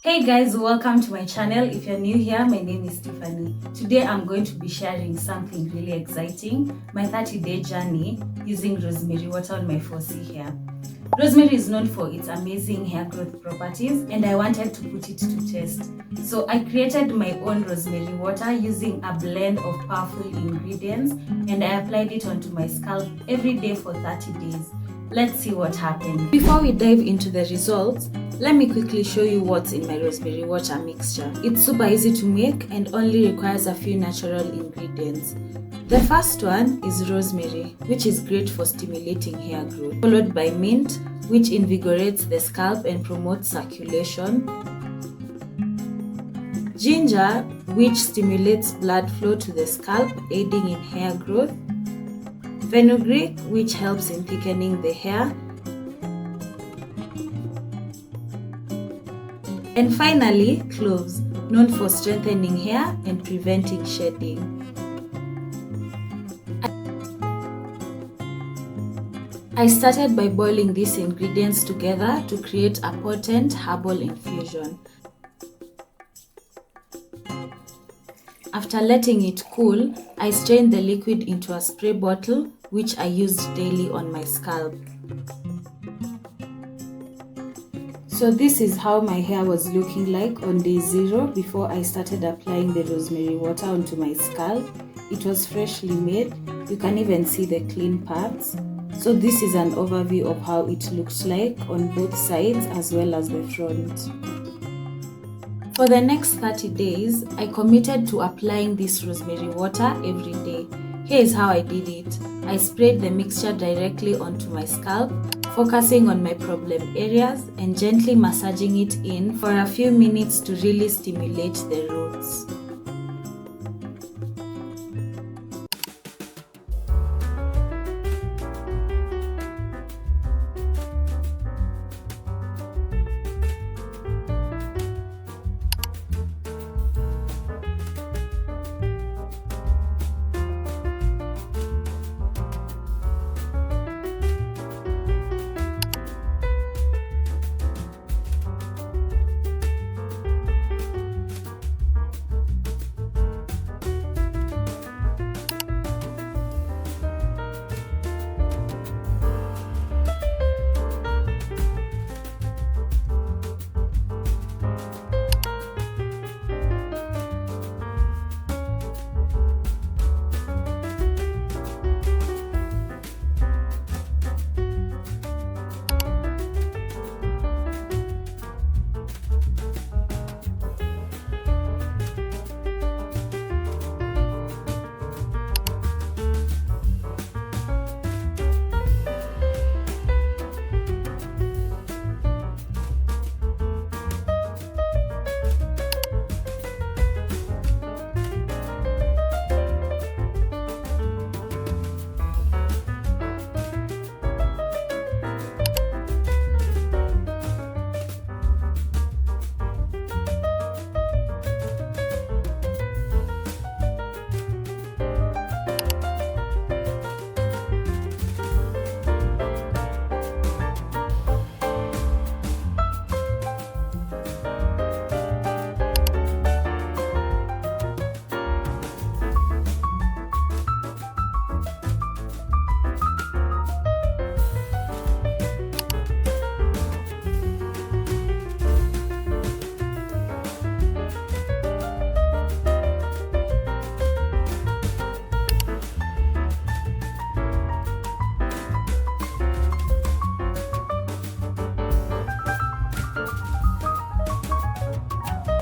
Hey guys, welcome to my channel. If you're new here, my name is Tiffany. Today I'm going to be sharing something really exciting, my 30-day journey using rosemary water on my 4C hair. Rosemary is known for its amazing hair growth properties and I wanted to put it to test. So I created my own rosemary water using a blend of powerful ingredients and I applied it onto my scalp every day for 30 days. Let's see what happened. Before we dive into the results, let me quickly show you what's in my rosemary water mixture. It's super easy to make and only requires a few natural ingredients. The first one is rosemary, which is great for stimulating hair growth, followed by mint, which invigorates the scalp and promotes circulation, ginger, which stimulates blood flow to the scalp, aiding in hair growth, fenugreek, which helps in thickening the hair, and finally, cloves, known for strengthening hair and preventing shedding. I started by boiling these ingredients together to create a potent herbal infusion. After letting it cool, I strained the liquid into a spray bottle, which I used daily on my scalp. So this is how my hair was looking like on day 0 before I started applying the rosemary water onto my scalp. It was freshly made. You can even see the clean parts. So this is an overview of how it looks like on both sides as well as the front. For the next 30 days, I committed to applying this rosemary water every day. Here is how I did it. I sprayed the mixture directly onto my scalp, focusing on my problem areas and gently massaging it in for a few minutes to really stimulate the roots.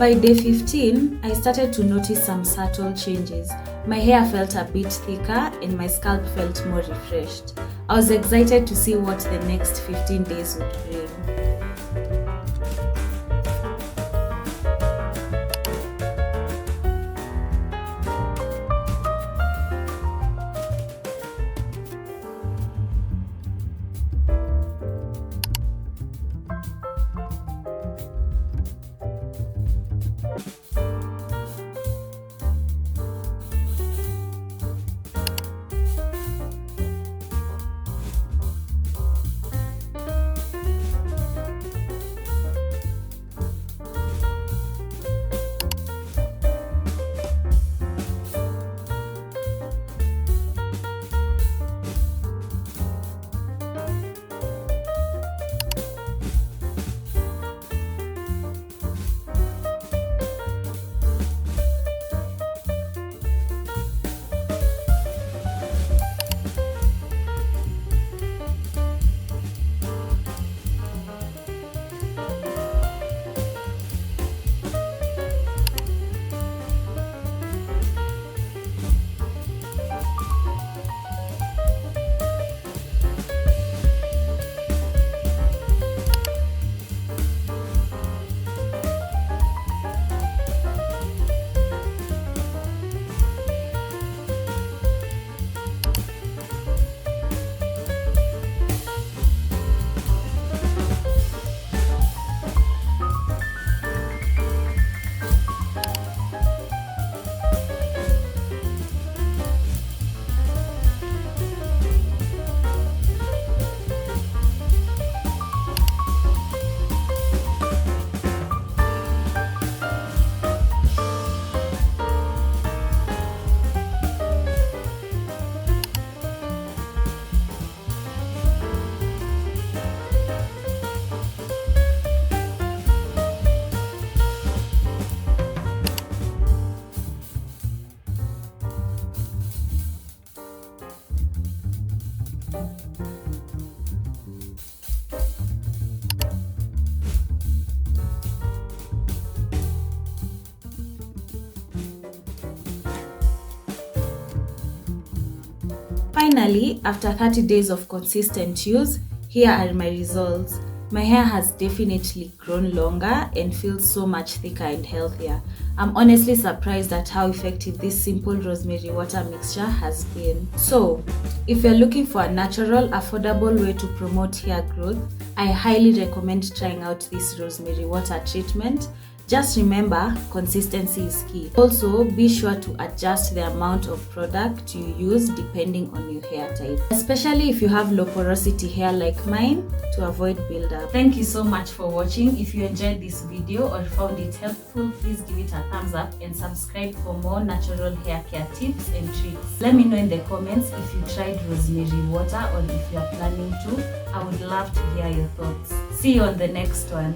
By day 15, I started to notice some subtle changes. My hair felt a bit thicker and my scalp felt more refreshed. I was excited to see what the next 15 days would bring. Finally, after 30 days of consistent use, here are my results. My hair has definitely grown longer and feels so much thicker and healthier. I'm honestly surprised at how effective this simple rosemary water mixture has been. So, if you're looking for a natural, affordable way to promote hair growth, I highly recommend trying out this rosemary water treatment. Just remember, consistency is key. Also, be sure to adjust the amount of product you use depending on your hair type, especially if you have low porosity hair like mine, to avoid buildup. Thank you so much for watching. If you enjoyed this video or found it helpful, please give it a thumbs up and subscribe for more natural hair care tips and tricks. Let me know in the comments if you tried rosemary water or if you are planning to. I would love to hear your thoughts. See you on the next one.